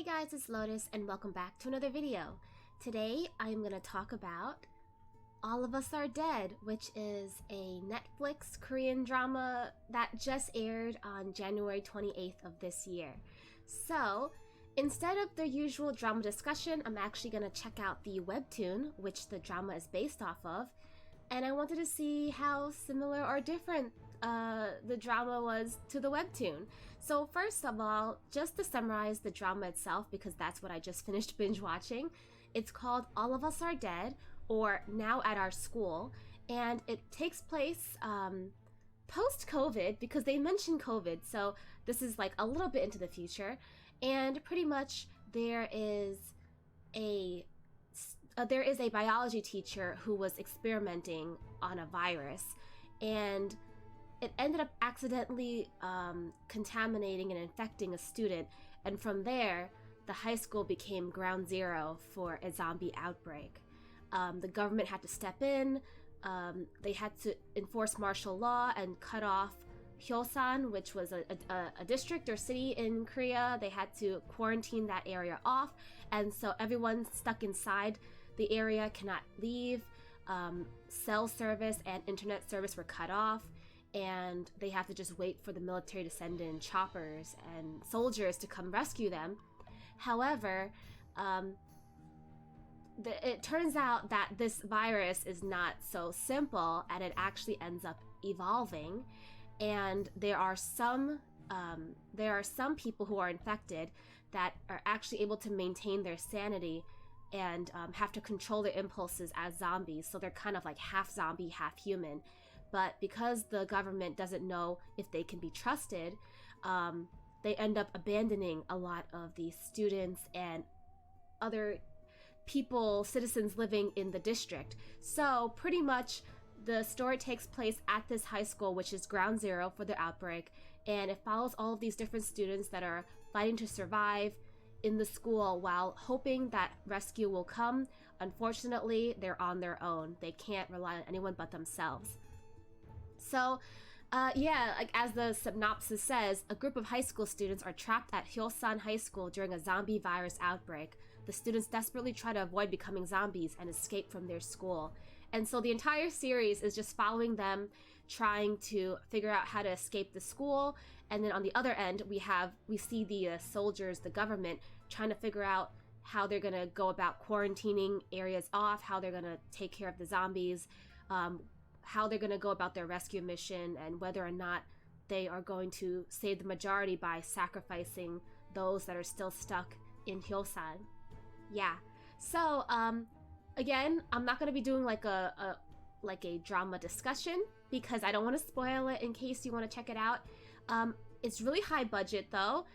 guys, it's Lotus and welcome back to another video. Today I'm going to talk about All of Us Are Dead, which is a Netflix Korean drama that just aired on January 28th of this year. So instead of the usual drama discussion, I'm actually going to check out the webtoon, which the drama is based off of, and I wanted to see how similar or different the drama was to the webtoon. So first of all, just to summarize the drama itself, because that's what I just finished binge watching, it's called All of Us Are Dead, or Now at Our School, and it takes place post-COVID, because they mention COVID, so this is like a little bit into the future, and pretty much there is a biology teacher who was experimenting on a virus, and it ended up accidentally contaminating and infecting a student, and from there, the high school became ground zero for a zombie outbreak. The government had to step in, they had to enforce martial law and cut off Hyosan, which was a district or city in Korea. They had to quarantine that area off, and so everyone stuck inside the area cannot leave. Cell service and internet service were cut off, and they have to just wait for the military to send in choppers and soldiers to come rescue them. However, it turns out that this virus is not so simple, and it actually ends up evolving, and there are some people who are infected that are actually able to maintain their sanity and have to control their impulses as zombies, so they're kind of like half zombie, half human. But because the government doesn't know if they can be trusted, they end up abandoning a lot of the students and other people, citizens living in the district. So pretty much the story takes place at this high school, which is ground zero for the outbreak, and it follows all of these different students that are fighting to survive in the school while hoping that rescue will come. Unfortunately, they're on their own. They can't rely on anyone but themselves. So, like as the synopsis says, a group of high school students are trapped at Hyosan High School during a zombie virus outbreak. The students desperately try to avoid becoming zombies and escape from their school. And so the entire series is just following them trying to figure out how to escape the school. And then on the other end, we see the soldiers, the government, trying to figure out how they're going to go about quarantining areas off, how they're going to take care of the zombies, how they're going to go about their rescue mission, and whether or not they are going to save the majority by sacrificing those that are still stuck in Hyosan. Yeah. So, again, I'm not going to be doing like a drama discussion because I don't want to spoil it in case you want to check it out. It's really high budget though.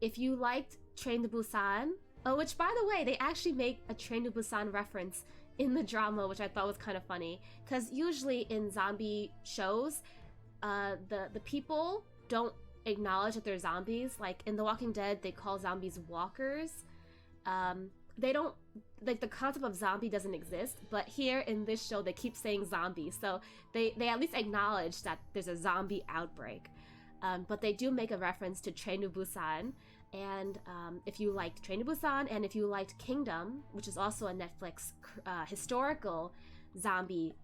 If you liked Train to Busan, which by the way, they actually make a Train to Busan reference in the drama, which I thought was kind of funny, because usually in zombie shows, the people don't acknowledge that they're zombies. Like in The Walking Dead, they call zombies walkers. They don't, like, the concept of zombie doesn't exist, but here in this show they keep saying zombie, so they at least acknowledge that there's a zombie outbreak. But they do make a reference to Train to Busan, and if you liked Train to Busan and if you liked Kingdom, which is also a Netflix historical zombie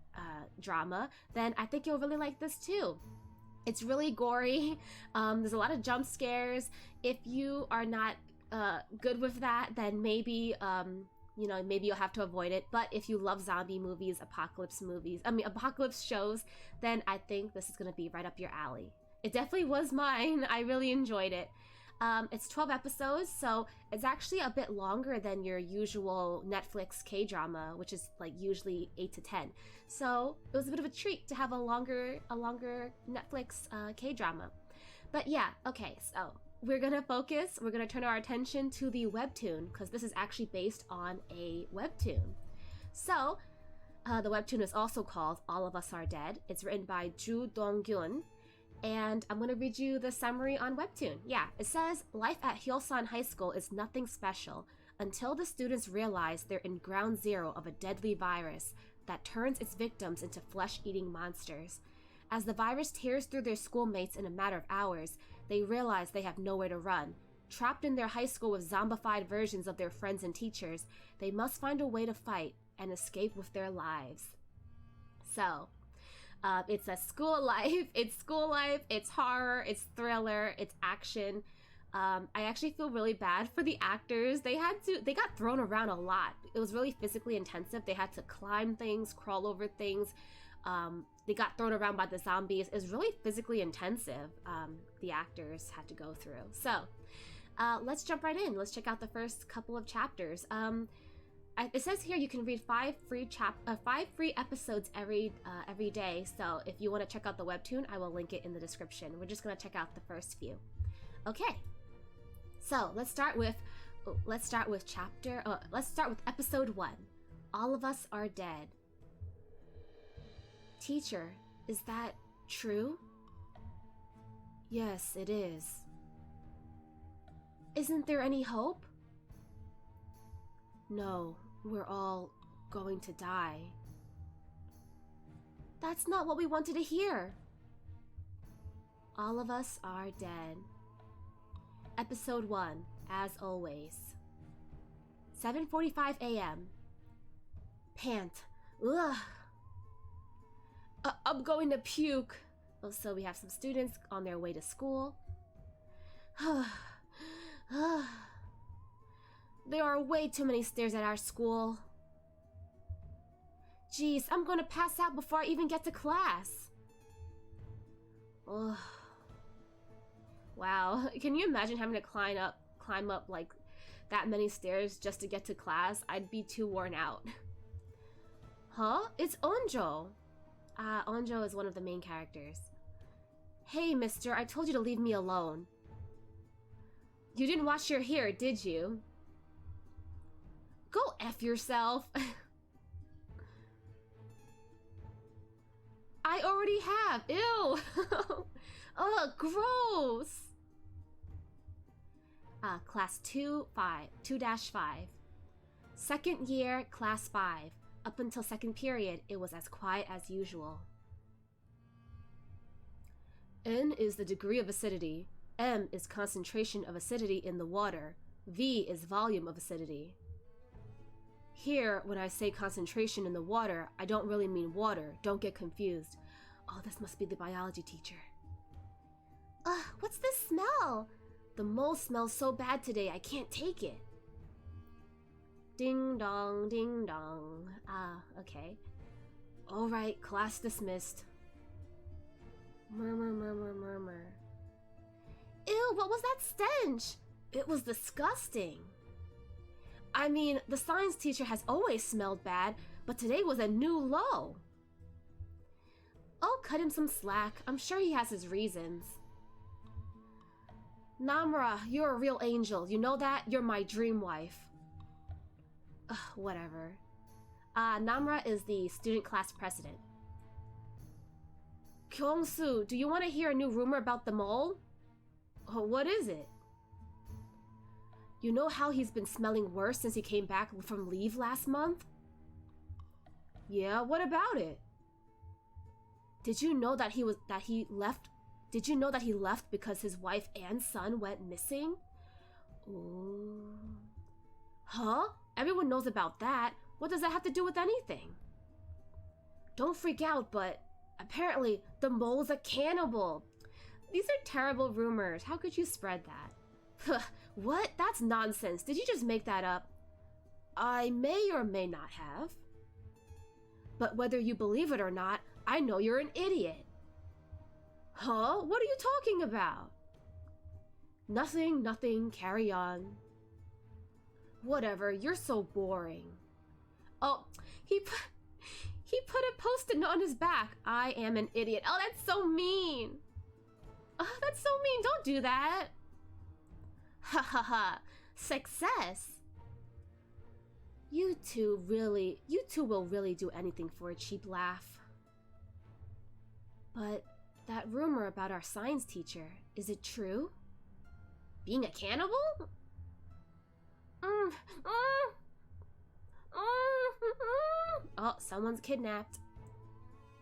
drama, then I think you'll really like this too. It's really gory. There's a lot of jump scares. If you are not good with that, then maybe maybe you'll have to avoid it. But if you love zombie movies, apocalypse shows, then I think this is going to be right up your alley. It definitely was mine. I really enjoyed it. It's 12 episodes, so it's actually a bit longer than your usual Netflix K-drama, which is like usually 8 to 10. So it was a bit of a treat to have a longer Netflix K-drama. But yeah, okay, so we're gonna turn our attention to the webtoon, because this is actually based on a webtoon. So, the webtoon is also called All of Us Are Dead. It's written by Ju Dong-gyun, and I'm gonna read you the summary on Webtoon. Yeah, it says, life at Hyosan High School is nothing special until the students realize they're in ground zero of a deadly virus that turns its victims into flesh-eating monsters. As the virus tears through their schoolmates in a matter of hours, they realize they have nowhere to run, Trapped in their high school with zombified versions of their friends and teachers, they must find a way to fight and escape with their lives. So, it's a school life. It's school life. It's horror. It's thriller. It's action. I actually feel really bad for the actors. They got thrown around a lot. It was really physically intensive. They had to climb things, crawl over things. They got thrown around by the zombies. It was really physically intensive. The actors had to go through. So, let's jump right in. Let's check out the first couple of chapters. It says here you can read 5 free episodes every day. So if you want to check out the webtoon, I will link it in the description. We're just gonna check out the first few. Okay. So let's start with episode 1. All of us are dead. Teacher, is that true? Yes, it is. Isn't there any hope? No, we're all going to die. That's not what we wanted to hear. All of us are dead. Episode 1, as always. 7:45 a.m. Pant. Ugh. I'm going to puke. Also, we have some students on their way to school. There are way too many stairs at our school. Jeez, I'm gonna pass out before I even get to class. Ugh. Wow, can you imagine having to climb up like that many stairs just to get to class? I'd be too worn out. Huh? It's Onjo. Onjo is one of the main characters. Hey, mister, I told you to leave me alone. You didn't wash your hair, did you? Go F yourself. I already have. Ew. Ugh, gross. Class 2-5. Second year, class 5. Up until second period, it was as quiet as usual. N is the degree of acidity. M is concentration of acidity in the water. V is volume of acidity. Here, when I say concentration in the water, I don't really mean water. Don't get confused. Oh, this must be the biology teacher. What's this smell? The mole smells so bad today, I can't take it. Ding dong, ding dong. Okay. Alright, class dismissed. Murmur, murmur, murmur. Ew, what was that stench? It was disgusting. I mean, the science teacher has always smelled bad, but today was a new low. I'll cut him some slack. I'm sure he has his reasons. Namra, you're a real angel. You know that? You're my dream wife. Ugh, whatever. Namra is the student class president. Kyungsu, do you want to hear a new rumor about the mole? Oh, what is it? You know how he's been smelling worse since he came back from leave last month? Yeah, what about it? Did you know that he left because his wife and son went missing? Ooh. Huh? Everyone knows about that. What does that have to do with anything? Don't freak out, but apparently the mole's a cannibal. These are terrible rumors. How could you spread that? What? That's nonsense. Did you just make that up? I may or may not have. But whether you believe it or not, I know you're an idiot. Huh? What are you talking about? Nothing, nothing. Carry on. Whatever. You're so boring. Oh, he put a post-it note on his back. I am an idiot. Oh, that's so mean. Oh, that's so mean. Don't do that. Ha ha ha. Success. You two will really do anything for a cheap laugh. But that rumor about our science teacher, is it true? Being a cannibal? Oh, someone's kidnapped.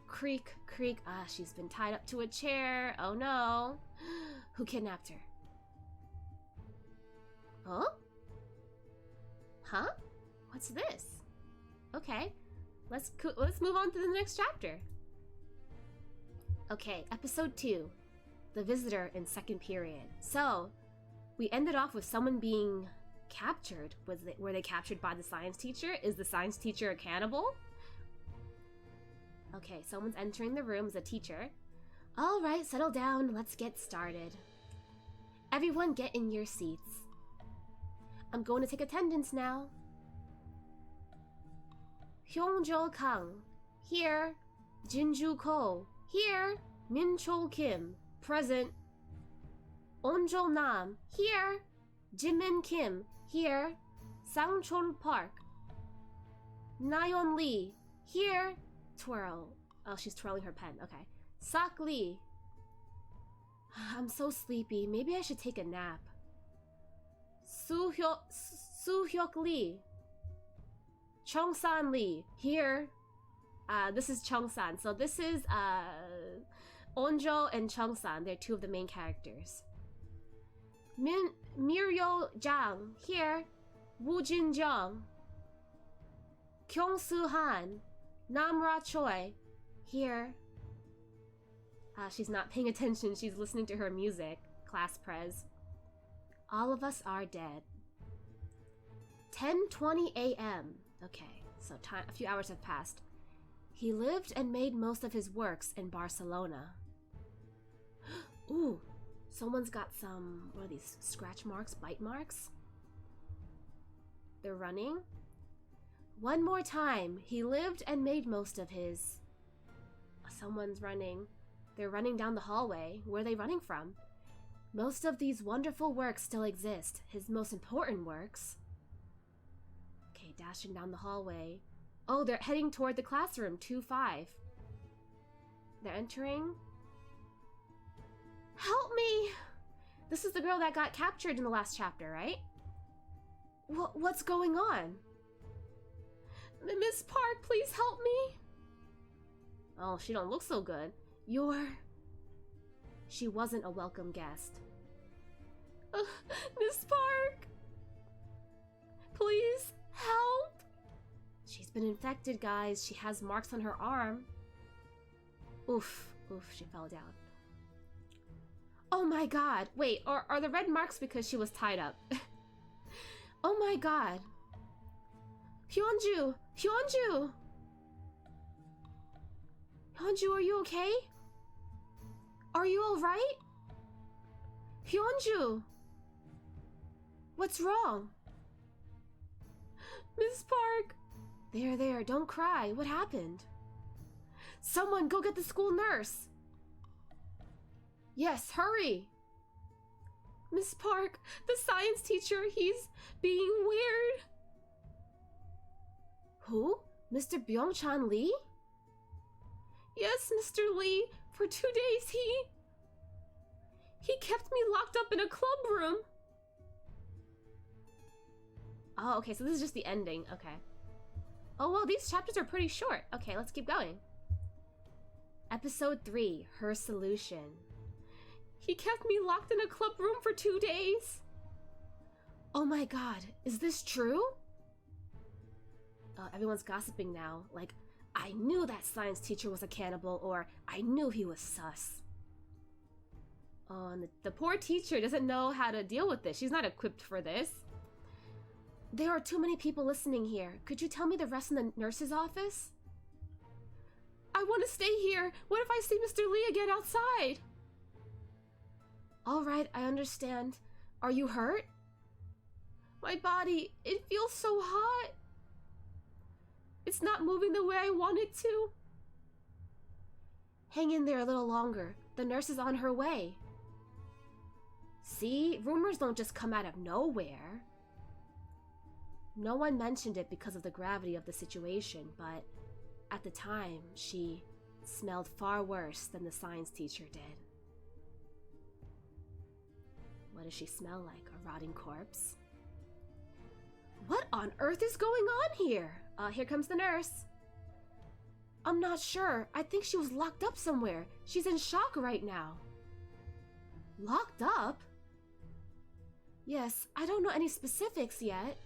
Creak, creak. She's been tied up to a chair. Oh no. Who kidnapped her? Huh? What's this? Okay, let's move on to the next chapter. Okay, episode 2, The Visitor in Second Period. So, we ended off with someone being captured. Were they captured by the science teacher? Is the science teacher a cannibal? Okay, someone's entering the room as a teacher. All right, settle down. Let's get started. Everyone get in your seats. I'm going to take attendance now. Hyungjo Kang, here. Jinju Ko, here. Minchol Kim, present. Onjol Nam, here. Jimin Kim, here. Sangchol Park. Nayeon Lee, here. Twirl. Oh, she's twirling her pen. Okay. Sak Lee. I'm so sleepy. Maybe I should take a nap. Soo-hyuk Lee. Chongsan Lee. Here. This is Chongsan. So this is Onjo and Chongsan. They're two of the main characters. Miryo Jang. Here. Woo Jin Jung. Kyung-soo Han. Namra Choi. Here. She's not paying attention. She's listening to her music. Class prez. All of us are dead. 10:20 a.m. Okay, so a few hours have passed. He lived and made most of his works in Barcelona. Ooh, someone's got some, what are these, scratch marks, bite marks? They're running. One more time. He lived and made most of his... Someone's running. They're running down the hallway. Where are they running from? Most of these wonderful works still exist. His most important works. Okay, dashing down the hallway. Oh, they're heading toward the classroom, 2-5. They're entering. Help me! This is the girl that got captured in the last chapter, right? What's going on? Miss Park, please help me! Oh, she don't look so good. She wasn't a welcome guest. Miss Park! Please, help! She's been infected, guys. She has marks on her arm. Oof, she fell down. Oh my god. Wait, are the red marks because she was tied up? Oh my god. Hyunju! Hyunju! Hyunju, are you okay? Are you alright? Hyunju! What's wrong? Miss Park! There, don't cry. What happened? Someone go get the school nurse! Yes, hurry! Miss Park, the science teacher, he's being weird. Who? Mr. Byung-chan Lee? Yes, Mr. Lee. For 2 days, he kept me locked up in a club room. Oh, okay, so this is just the ending. Okay. Oh, well, these chapters are pretty short. Okay, let's keep going. Episode 3, Her Solution. He kept me locked in a club room for 2 days. Oh my god, is this true? Everyone's gossiping now. Like, I knew that science teacher was a cannibal, or I knew he was sus. Oh, and the poor teacher doesn't know how to deal with this. She's not equipped for this. There are too many people listening here. Could you tell me the rest in the nurse's office? I want to stay here. What if I see Mr. Lee again outside? All right, I understand. Are you hurt? My body, it feels so hot. It's not moving the way I want it to. Hang in there a little longer. The nurse is on her way. See, rumors don't just come out of nowhere. No one mentioned it because of the gravity of the situation, but at the time, she smelled far worse than the science teacher did. What does she smell like? A rotting corpse? What on earth is going on here? Here comes the nurse. I'm not sure. I think she was locked up somewhere. She's in shock right now. Locked up? Yes, I don't know any specifics yet.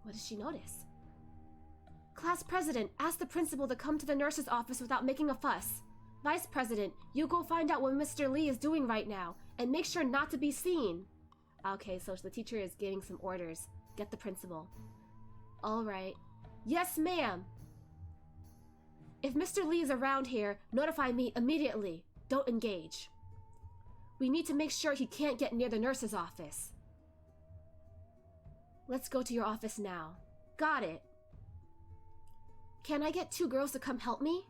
What does she notice? Class president, ask the principal to come to the nurse's office without making a fuss. Vice president, you go find out what Mr. Lee is doing right now, and make sure not to be seen. Okay, so the teacher is giving some orders. Get the principal. Alright. Yes, ma'am! If Mr. Lee is around here, notify me immediately. Don't engage. We need to make sure he can't get near the nurse's office. Let's go to your office now. Got it. Can I get 2 girls to come help me?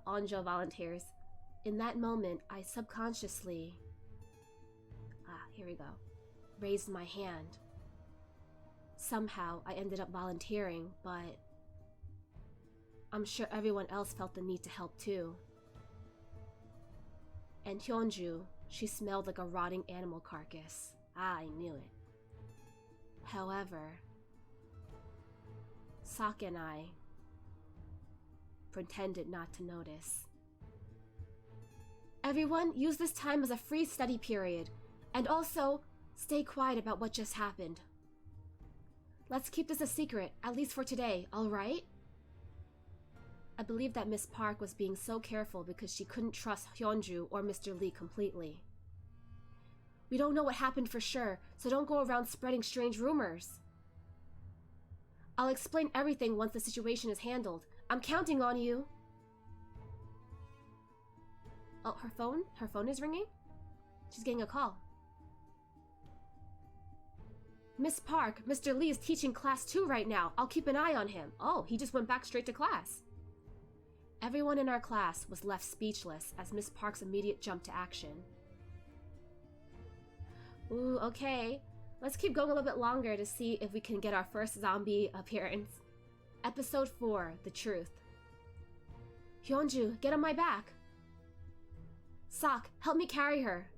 Onjo volunteers. In that moment, I subconsciously... here we go. Raised my hand. Somehow, I ended up volunteering, but... I'm sure everyone else felt the need to help too. And Hyunju, she smelled like a rotting animal carcass. I knew it. However, Sak and I pretended not to notice. Everyone, use this time as a free study period, and also stay quiet about what just happened. Let's keep this a secret, at least for today, alright? I believe that Miss Park was being so careful because she couldn't trust Hyunju or Mr. Lee completely. We don't know what happened for sure, so don't go around spreading strange rumors. I'll explain everything once the situation is handled. I'm counting on you. Oh, her phone? Her phone is ringing? She's getting a call. Miss Park, Mr. Lee is teaching class 2 right now. I'll keep an eye on him. Oh, he just went back straight to class. Everyone in our class was left speechless as Miss Park's immediate jump to action. Ooh, okay. Let's keep going a little bit longer to see if we can get our first zombie appearance. Episode 4, The Truth. Hyunju, get on my back. Sak, help me carry her.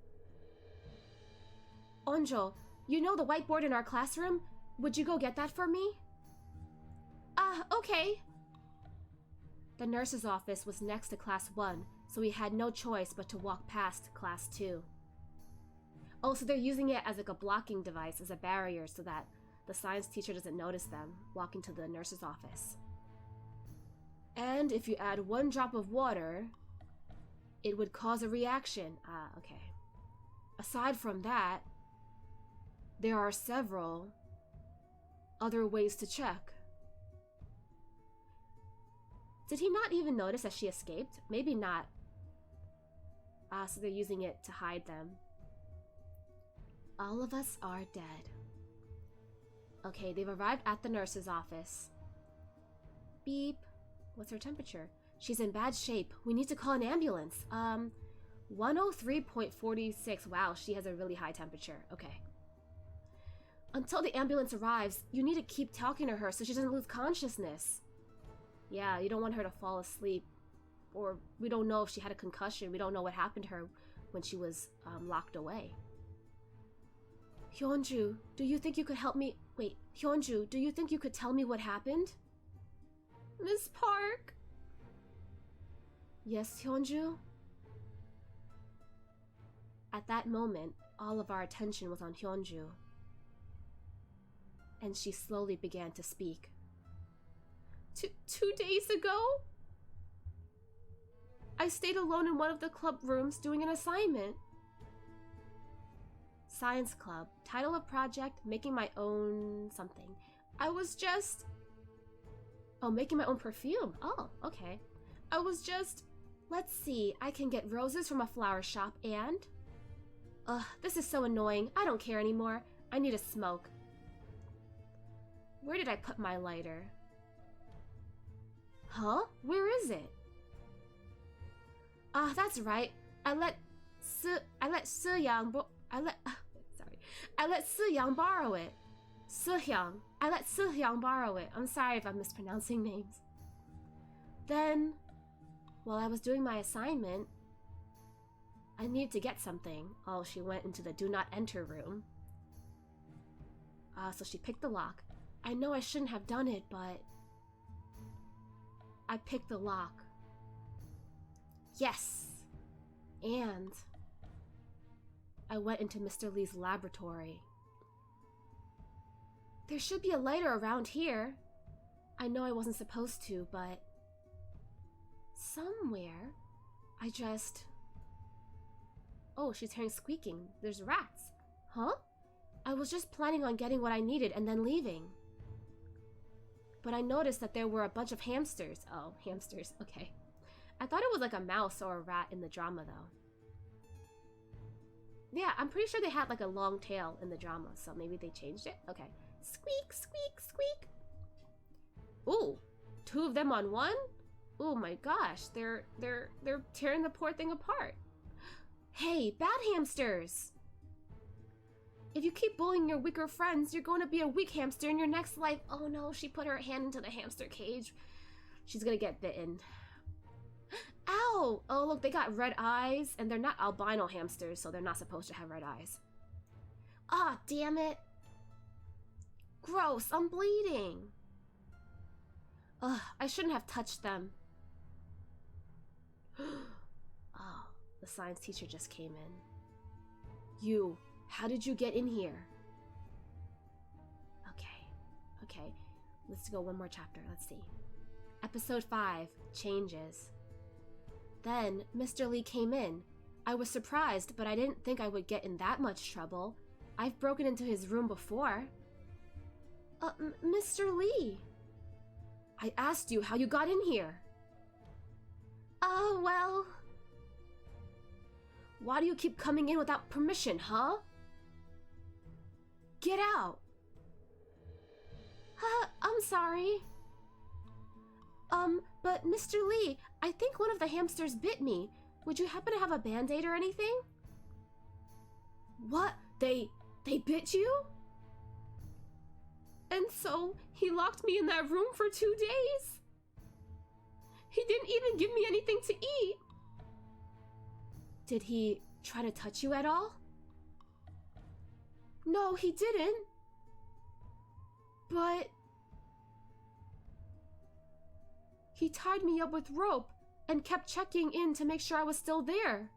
Onjo, you know the whiteboard in our classroom? Would you go get that for me? Okay. The nurse's office was next to class 1, so we had no choice but to walk past class 2. Oh, so they're using it as like a blocking device, as a barrier, so that the science teacher doesn't notice them walking to the nurse's office. And if you add 1 drop of water, it would cause a reaction. Okay. Aside from that, there are several other ways to check. Did he not even notice that she escaped? Maybe not. So they're using it to hide them. All of us are dead. Okay, they've arrived at the nurse's office. Beep. What's her temperature? She's in bad shape. We need to call an ambulance. 103.46. Wow, she has a really high temperature. Okay. Until the ambulance arrives, you need to keep talking to her so she doesn't lose consciousness. Yeah, you don't want her to fall asleep. Or we don't know if she had a concussion. We don't know what happened to her when she was locked away. Hyunju, do you think you could help me? Wait, Hyunju, do you think you could tell me what happened? Miss Park? Yes, Hyunju? At that moment, all of our attention was on Hyunju. And she slowly began to speak. 2 days ago? I stayed alone in one of the club rooms doing an assignment. Science club. Title of project, making my own something. I was just... Oh, making my own perfume. Oh, okay. I was just... Let's see, I can get roses from a flower shop and... Ugh, this is so annoying. I don't care anymore. I need a smoke. Where did I put my lighter? Huh? Where is it? That's right. I let Si-Yang borrow it. Si-Hyang. I let Si-Hyang borrow it. I'm sorry if I'm mispronouncing names. Then, while I was doing my assignment, I needed to get something. Oh, she went into the do not enter room. So she picked the lock. I know I shouldn't have done it, but... I picked the lock. Yes! And... I went into Mr. Lee's laboratory. There should be a lighter around here. I know I wasn't supposed to, but... somewhere, I just... Oh, she's hearing squeaking. There's rats. Huh? I was just planning on getting what I needed and then leaving. But I noticed that there were a bunch of hamsters. Oh, hamsters. Okay. I thought it was like a mouse or a rat in the drama, though. Yeah, I'm pretty sure they had like a long tail in the drama, so maybe they changed it. Okay. Squeak, squeak, squeak. Ooh, 2 of them on one? Oh my gosh, they're tearing the poor thing apart. Hey, bad hamsters! If you keep bullying your weaker friends, you're going to be a weak hamster in your next life. Oh no, she put her hand into the hamster cage. She's gonna get bitten. Ow! Oh look, they got red eyes, and they're not albino hamsters, so they're not supposed to have red eyes. Ah, damn it. Gross, I'm bleeding. Ugh, I shouldn't have touched them. Oh, the science teacher just came in. You, how did you get in here? Okay, let's go one more chapter, let's see. Episode 5, Changes. Then, Mr. Lee came in. I was surprised, but I didn't think I would get in that much trouble. I've broken into his room before. Mr. Lee. I asked you how you got in here. Well... Why do you keep coming in without permission, huh? Get out! I'm sorry. But Mr. Lee, I think one of the hamsters bit me. Would you happen to have a band-aid or anything? What? They bit you? And so, he locked me in that room for 2 days. He didn't even give me anything to eat. Did he try to touch you at all? No, he didn't. But... he tied me up with rope and kept checking in to make sure I was still there.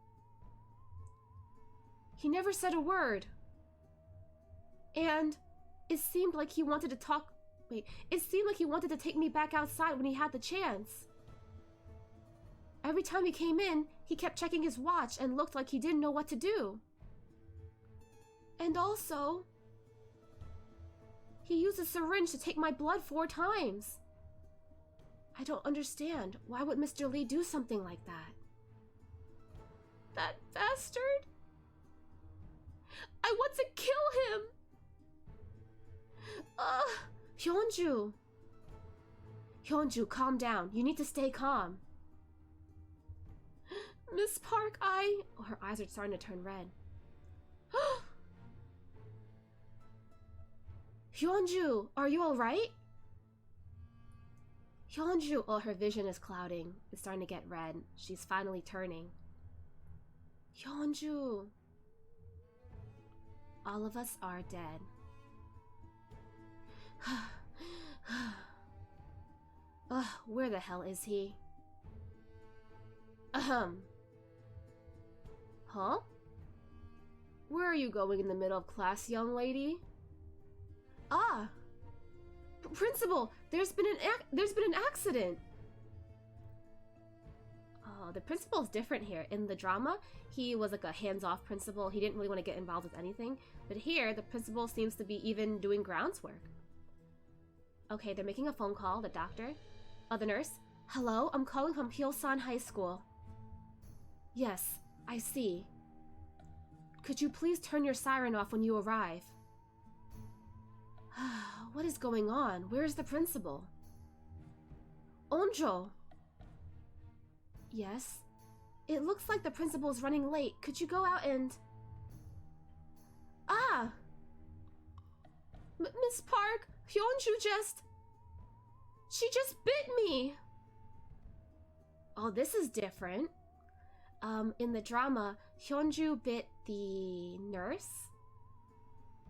He never said a word. And it seemed like he wanted to talk... Wait, it seemed like he wanted to take me back outside when he had the chance. Every time he came in, he kept checking his watch and looked like he didn't know what to do. And also, he used a syringe to take my blood 4 times. I don't understand. Why would Mr. Lee do something like that? That bastard! I want to kill him! Hyunju! Hyunju, calm down. You need to stay calm. Miss Park, Oh, her eyes are starting to turn red. Hyunju, are you alright? Hyunju, oh, her vision is clouding. It's starting to get red. She's finally turning. Hyunju. All of us are dead. Where the hell is he? Huh? Where are you going in the middle of class, young lady? Principal, there's been an accident. Oh, the principal's different here. In the drama, he was like a hands-off principal. He didn't really want to get involved with anything. But here, the principal seems to be even doing grounds work. Okay, they're making a phone call, the doctor. Oh, the nurse. Hello, I'm calling from Hyosan High School. Yes, I see. Could you please turn your siren off when you arrive? What is going on? Where is the principal? Onjo! Yes? It looks like the principal's running late. Could you go out and... Miss Park, Hyunju she just bit me! Oh, this is different. In the drama, Hyunju bit the nurse,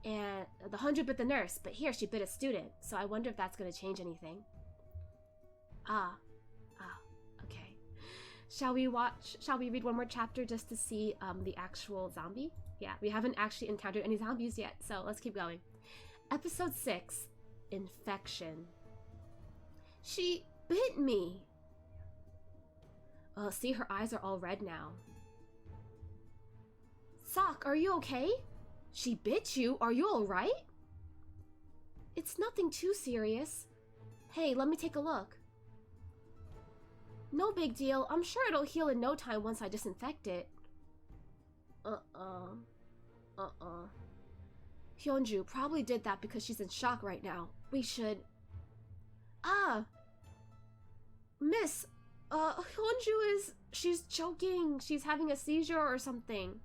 and the Hyunju bit the nurse, but here she bit a student, so I wonder if that's going to change anything. Okay. Shall we read one more chapter just to see the actual zombie? Yeah, we haven't actually encountered any zombies yet, so let's keep going. Episode 6, Infection. She bit me. Oh, see, her eyes are all red now. Sock, are you okay? She bit you? Are you alright? It's nothing too serious. Hey, let me take a look. No big deal. I'm sure it'll heal in no time once I disinfect it. Hyunju probably did that because she's in shock right now. We should... Miss, Hyunju is... She's choking. She's having a seizure or something.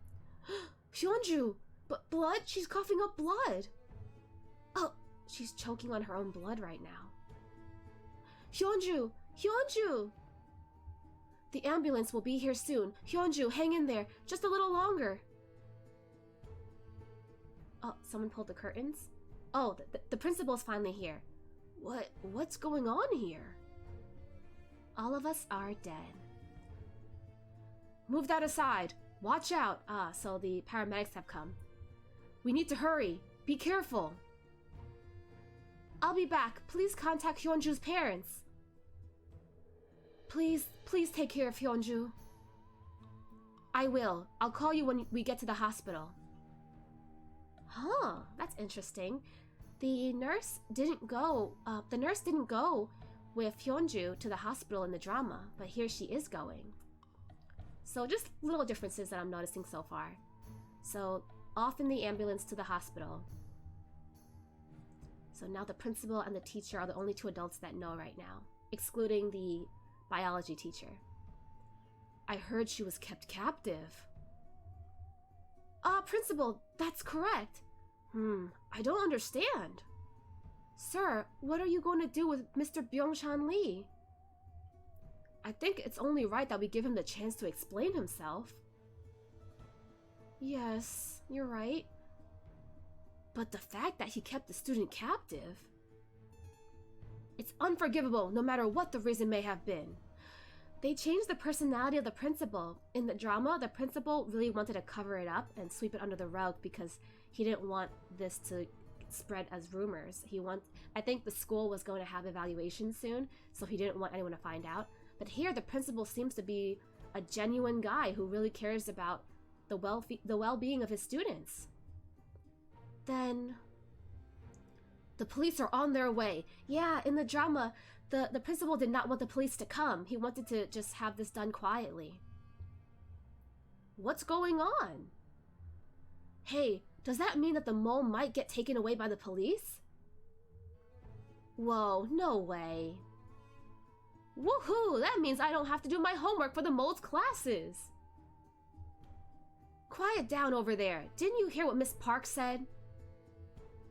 Hyunju! But blood? She's coughing up blood. Oh, she's choking on her own blood right now. Hyunju! Hyunju! The ambulance will be here soon. Hyunju, hang in there. Just a little longer. Oh, someone pulled the curtains? Oh, the principal's finally here. What's going on here? All of us are dead. Move that aside. Watch out. So the paramedics have come. We need to hurry. Be careful. I'll be back. Please contact Hyunju's parents. Please take care of Hyunju. I will. I'll call you when we get to the hospital. Huh, that's interesting. The nurse didn't go with Hyunju to the hospital in the drama, but here she is going. So just little differences that I'm noticing so far. So off in the ambulance to the hospital. So now the principal and the teacher are the only two adults that know right now, excluding the biology teacher. I heard she was kept captive. Principal, that's correct. I don't understand. Sir, what are you going to do with Mr. Byung-chan Lee? I think it's only right that we give him the chance to explain himself. Yes, you're right. But the fact that he kept the student captive... It's unforgivable, no matter what the reason may have been. They changed the personality of the principal. In the drama, the principal really wanted to cover it up and sweep it under the rug because he didn't want this to spread as rumors. I think the school was going to have evaluations soon, so he didn't want anyone to find out. But here, the principal seems to be a genuine guy who really cares about the well-being of his students. Then... the police are on their way. Yeah, in the drama, the principal did not want the police to come. He wanted to just have this done quietly. What's going on? Hey, does that mean that the mole might get taken away by the police? Whoa, no way. Woohoo! That means I don't have to do my homework for the mole's classes. Quiet down over there. Didn't you hear what Miss Park said?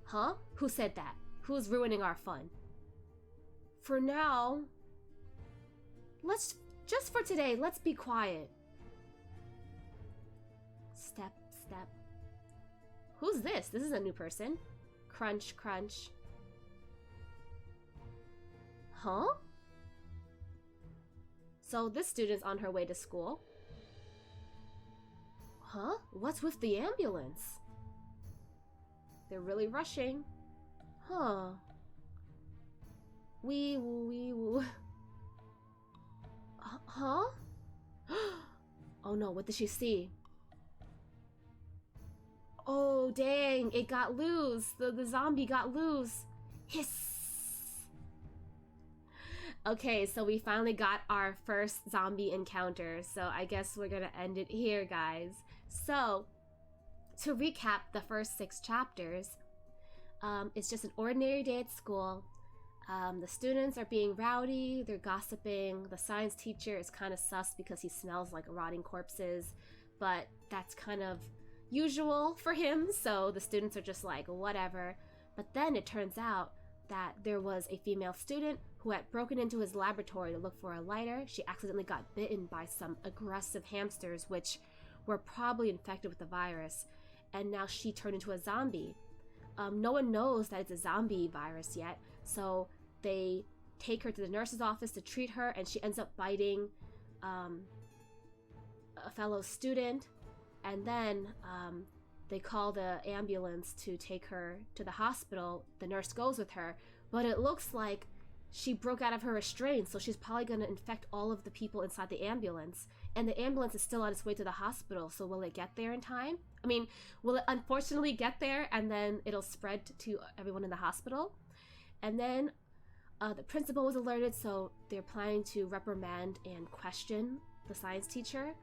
Huh? Who said that? Who's ruining our fun? For now... Just for today, let's be quiet. Step, step. Who's this? This is a new person. Crunch, crunch. Huh? So this student's on her way to school. Huh? What's with the ambulance? They're really rushing. Huh. Wee woo wee woo. Huh? Oh no, what did she see? Oh dang, it got loose. The zombie got loose. Hiss. Okay, so we finally got our first zombie encounter. So I guess we're gonna end it here, guys. So, to recap the first 6 chapters, it's just an ordinary day at school. The students are being rowdy, they're gossiping. The science teacher is kind of sus because he smells like rotting corpses, but that's kind of usual for him, so the students are just like, whatever. But then it turns out that there was a female student who had broken into his laboratory to look for a lighter. She accidentally got bitten by some aggressive hamsters, which were probably infected with the virus, and now she turned into a zombie. No one knows that it's a zombie virus yet, so they take her to the nurse's office to treat her, and she ends up biting a fellow student, and then they call the ambulance to take her to the hospital. The nurse goes with her, but it looks like she broke out of her restraint, so she's probably going to infect all of the people inside the ambulance. And the ambulance is still on its way to the hospital, so will it get there in time? I mean, will it unfortunately get there and then it'll spread to everyone in the hospital? And then the principal was alerted, so they're planning to reprimand and question the science teacher.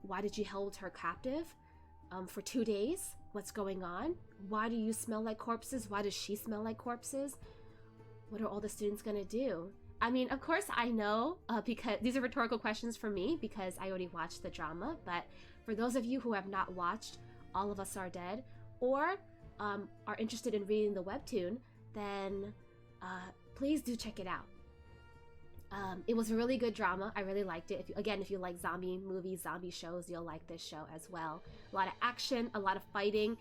Why did you hold her captive for 2 days? What's going on? Why do you smell like corpses? Why does she smell like corpses? What are all the students gonna do? I mean, of course I know, because these are rhetorical questions for me because I already watched the drama, but for those of you who have not watched All of Us Are Dead, or are interested in reading the webtoon, then please do check it out. It was a really good drama. I really liked it. If you like zombie movies, zombie shows, you'll like this show as well. A lot of action, a lot of fighting.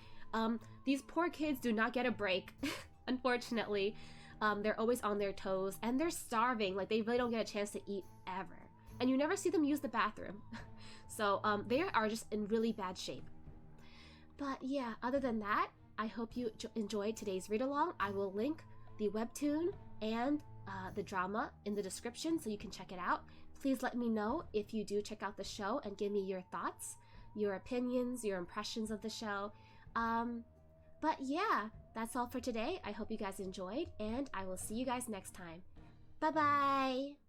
These poor kids do not get a break, unfortunately. They're always on their toes, and they're starving. Like, they really don't get a chance to eat ever. And you never see them use the bathroom. So they are just in really bad shape. But yeah, other than that, I hope you enjoyed today's read-along. I will link the webtoon and the drama in the description so you can check it out. Please let me know if you do check out the show and give me your thoughts, your opinions, your impressions of the show. But yeah, that's all for today. I hope you guys enjoyed, and I will see you guys next time. Bye-bye!